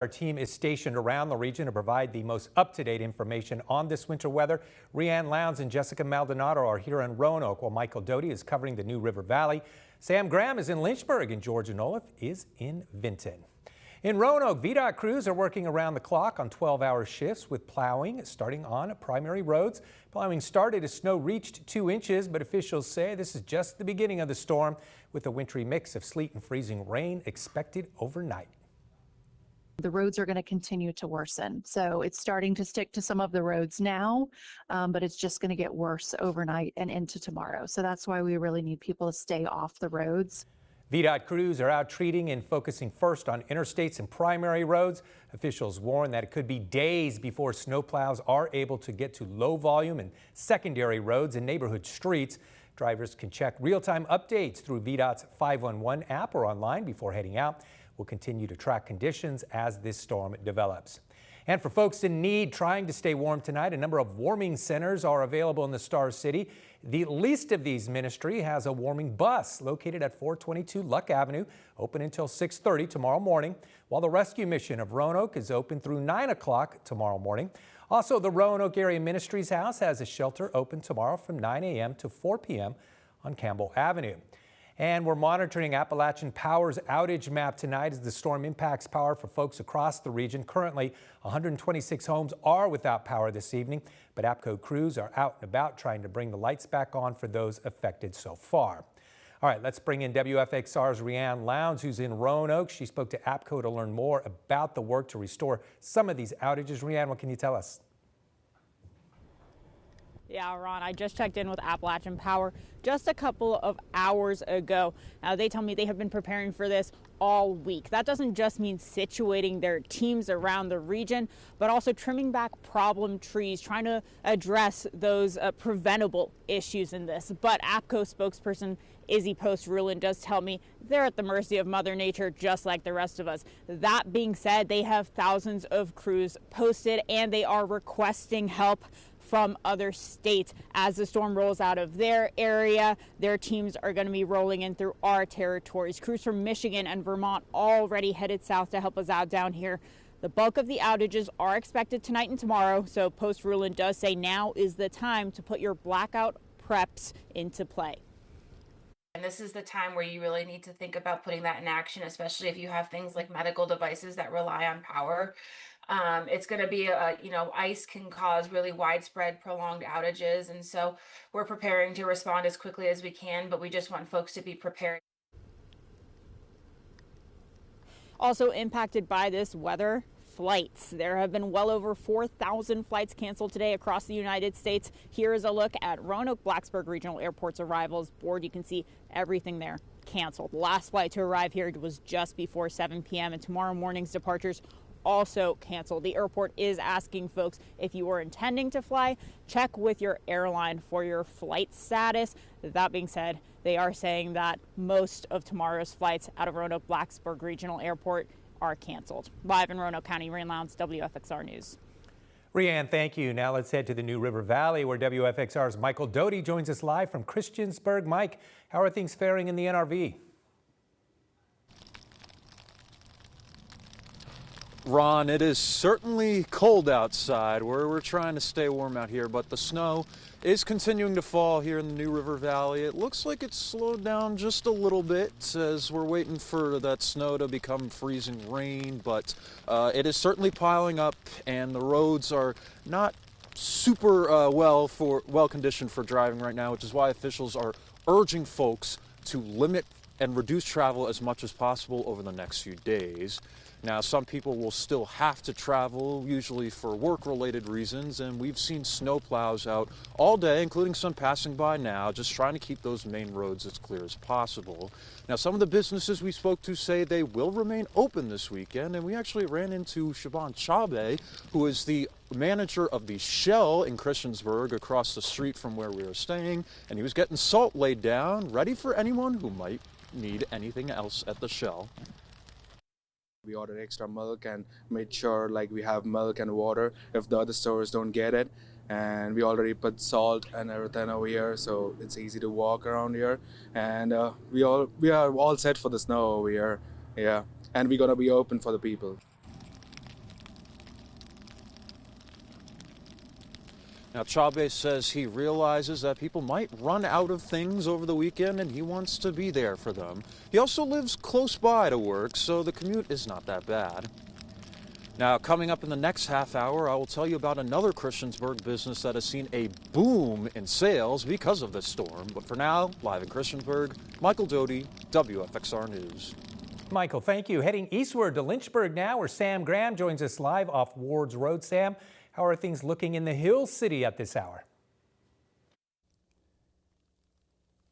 Our team is stationed around the region to provide the most up-to-date information on this winter weather. Rianne Lowndes and Jessica Maldonado are here in Roanoke, while Michael Doty is covering the New River Valley. Sam Graham is in Lynchburg, and Georgia Nolif is in Vinton. In Roanoke, VDOT crews are working around the clock on 12-hour shifts with plowing starting on primary roads. Plowing started as snow reached 2 inches, but officials say this is just the beginning of the storm, with a wintry mix of sleet and freezing rain expected overnight. The roads are going to continue to worsen. So it's starting to stick to some of the roads now, but it's just going to get worse overnight and into tomorrow. So that's why we really need people to stay off the roads. VDOT crews are out treating and focusing first on interstates and primary roads. Officials warn that it could be days before snowplows are able to get to low volume and secondary roads and neighborhood streets. Drivers can check real-time updates through VDOT's 511 app or online before heading out. We'll continue to track conditions as this storm develops. And for folks in need trying to stay warm tonight, a number of warming centers are available in the Star City. The least of these ministry has a warming bus located at 422 Luck Avenue, open until 6:30 tomorrow morning, while the Rescue Mission of Roanoke is open through 9 o'clock tomorrow morning. Also, the Roanoke Area Ministries House has a shelter open tomorrow from 9 a.m. to 4 p.m. on Campbell Avenue. And we're monitoring Appalachian Power's outage map tonight as the storm impacts power for folks across the region. Currently, 126 homes are without power this evening, but APCO crews are out and about trying to bring the lights back on for those affected so far. All right, let's bring in WFXR's Rianne Lowndes, who's in Roanoke. She spoke to APCO to learn more about the work to restore some of these outages. Rianne, what can you tell us? Yeah, Ron, I just checked in with Appalachian Power just a couple of hours ago. Now, they tell me they have been preparing for this all week. That doesn't just mean situating their teams around the region, but also trimming back problem trees, trying to address those preventable issues in this. But APCO spokesperson Izzy Post-Rulin does tell me they're at the mercy of Mother Nature, just like the rest of us. That being said, they have thousands of crews posted, and they are requesting help from other states. As the storm rolls out of their area, their teams are going to be rolling in through our territories. Crews from Michigan and Vermont already headed south to help us out down here. The bulk of the outages are expected tonight and tomorrow, so Post-Rulin does say now is the time to put your blackout preps into play. And this is the time where you really need to think about putting that in action, especially if you have things like medical devices that rely on power. It's going to be, ice can cause really widespread prolonged outages. And so we're preparing to respond as quickly as we can, but we just want folks to be prepared. Also impacted by this weather, flights. There have been well over 4,000 flights canceled today across the United States. Here is a look at Roanoke-Blacksburg Regional Airport's arrivals board. You can see everything there canceled. The last flight to arrive here was just before 7 p.m. and tomorrow morning's departures also canceled. The airport is asking folks, if you are intending to fly, check with your airline for your flight status. That being said, they are saying that most of tomorrow's flights out of Roanoke-Blacksburg Regional Airport are canceled. Live in Roanoke County, Rianne Lowndes, WFXR News. Rianne, thank you. Now let's head to the New River Valley, where WFXR's Michael Doty joins us live from Christiansburg. Mike, how are things faring in the NRV? Ron, it is certainly cold outside. We're trying to stay warm out here, but the snow is continuing to fall here in the New River Valley. It looks like it's slowed down just a little bit as we're waiting for that snow to become freezing rain, but it is certainly piling up, and the roads are not super well conditioned for driving right now, which is why officials are urging folks to limit and reduce travel as much as possible over the next few days. Now, some people will still have to travel, usually for work-related reasons, and we've seen snowplows out all day, including some passing by now, just trying to keep those main roads as clear as possible. Now, some of the businesses we spoke to say they will remain open this weekend, and we actually ran into Shaban Chabe, who is the manager of the Shell in Christiansburg, across the street from where we were staying, and he was getting salt laid down, ready for anyone who might need anything else at the Shell. We ordered extra milk and made sure we have milk and water if the other stores don't get it. And we already put salt and everything over here, so it's easy to walk around here. And we are all set for the snow over here. Yeah, and we're gonna be open for the people. Now, Chavez says he realizes that people might run out of things over the weekend and he wants to be there for them. He also lives close by to work, so the commute is not that bad. Now, coming up in the next half hour, I will tell you about another Christiansburg business that has seen a boom in sales because of this storm. But for now, live in Christiansburg, Michael Doty, WFXR News. Michael, thank you. Heading eastward to Lynchburg now, where Sam Graham joins us live off Wards Road. Sam, how are things looking in the Hill City at this hour?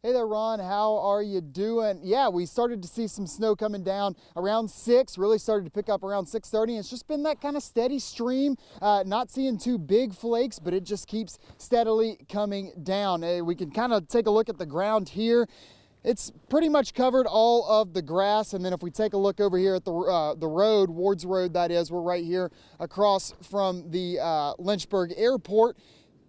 Hey there, Ron. How are you doing? Yeah, we started to see some snow coming down around 6, really started to pick up around 6:30. It's just been that kind of steady stream, not seeing too big flakes, but it just keeps steadily coming down. We can kind of take a look at the ground here. It's pretty much covered all of the grass, and then if we take a look over here at the road, Wards Road that is, we're right here across from the Lynchburg Airport.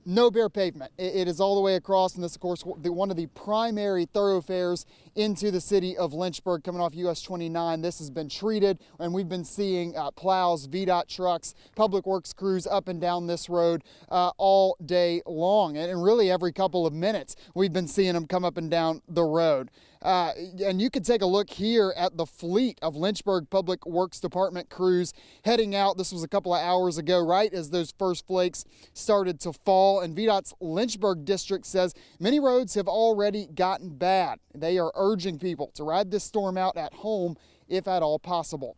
No bare pavement. It is all the way across, and this, of course, one of the primary thoroughfares into the city of Lynchburg coming off US 29. This has been treated, and we've been seeing plows, VDOT trucks, public works crews up and down this road all day long. And really every couple of minutes, we've been seeing them come up and down the road. And you can take a look here at the fleet of Lynchburg Public Works Department crews heading out. This was a couple of hours ago, right as those first flakes started to fall. And VDOT's Lynchburg district says many roads have already gotten bad. They are urging people to ride this storm out at home if at all possible.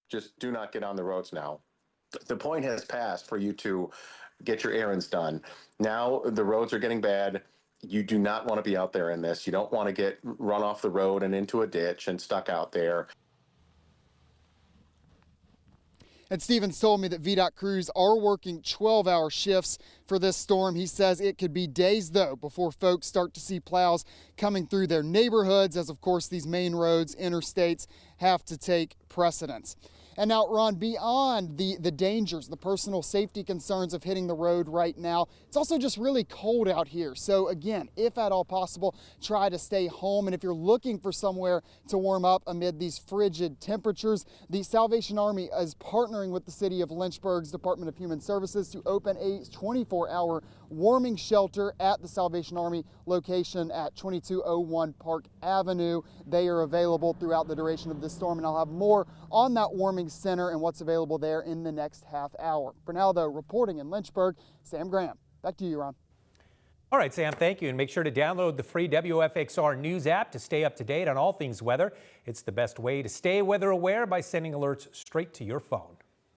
Just do not get on the roads now. The point has passed for you to get your errands done. Now the roads are getting bad. You do not want to be out there in this. You don't want to get run off the road and into a ditch and stuck out there. And Stevens told me that VDOT crews are working 12-hour shifts for this storm. He says it could be days, though, before folks start to see plows coming through their neighborhoods, as, of course, these main roads, interstates, have to take precedence. And now, Ron, beyond the dangers, the personal safety concerns of hitting the road right now, it's also just really cold out here. So again, if at all possible, try to stay home. And if you're looking for somewhere to warm up amid these frigid temperatures, the Salvation Army is partnering with the city of Lynchburg's Department of Human Services to open a 24-hour warming shelter at the Salvation Army location at 2201 Park Avenue. They are available throughout the duration of this storm, and I'll have more on that warming center and what's available there in the next half hour. For now, though, reporting in Lynchburg, Sam Graham. Back to you, Ron. All right, Sam, thank you. And make sure to download the free WFXR News app to stay up to date on all things weather. It's the best way to stay weather aware by sending alerts straight to your phone.